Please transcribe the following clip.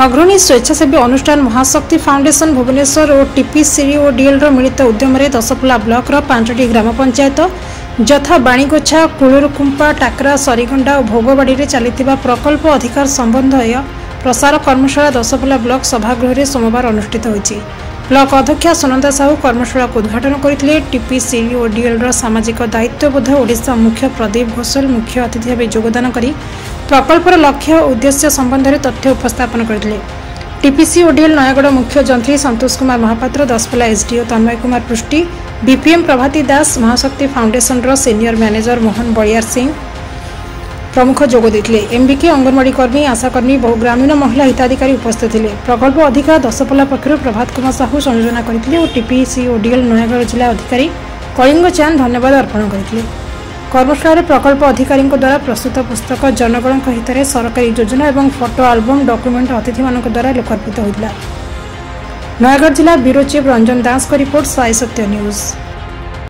अग्रणी स्वेच्छासेवी अनुष्ठान महाशक्ति फाउंडेशन भुवनेश्वर और टीपीसीओडीएल मिलित उद्यम दशपल्ला ब्लॉक 5टी ग्राम पंचायत यथा बाणीगोछा कुलुरकुंपा टाकरा सरीगंडा और भोगवाड़ी चलता प्रकल्प अधिकार संबंधीय प्रसार कर्मशाला दशपल्ला ब्लॉक सभागृह सोमवार अनुष्ठित होती। ब्लॉक अध्यक्षा सुनंदा साहू कर्मशाला को उद्घाटन करते। टीपीसीओडीएल सामाजिक दायित्वबोध ओडिशा मुख्य प्रदीप घोषाल मुख्य अतिथि भाव योगदान कर प्रकल्पर लक्ष्य और उद्देश्य संबंध में तथ्य उपस्थापन करते। टीपीसीओडीएल नयागढ़ मुख्य जंत्री संतोष कुमार महापात्र, दशपल्ला एसडीओ तन्मय कुमार पृष्टि, बीपीएम प्रभाती दास, महाशक्ति foundation senior manager Mohan Baliyar Singh प्रमुख जोग देते। एमबीके अंगनवाड़ी कर्मी, आशाकर्मी, बहु ग्रामीण महिला हिताधिकारी उपस्थित थे। प्रकल्प अधिकार दशपल्ला पक्षर प्रभात कुमार साहू संयोजना करते और टीपीसीओडीएल नयागढ़ जिला अधिकारी कलिंग चांद धन्यवाद अर्पण करते। कर्मशाला प्रकल्प अधिकारी द्वारा प्रस्तुत पुस्तक जनगण हित में सरकारी योजना और फोटो आल्बम डॉक्यूमेंट अतिथि मान द्वारा लोकार्पित होता। नयागढ़ जिला ब्यूरो चीफ रंजन दास को रिपोर्ट साई सत्य न्यूज।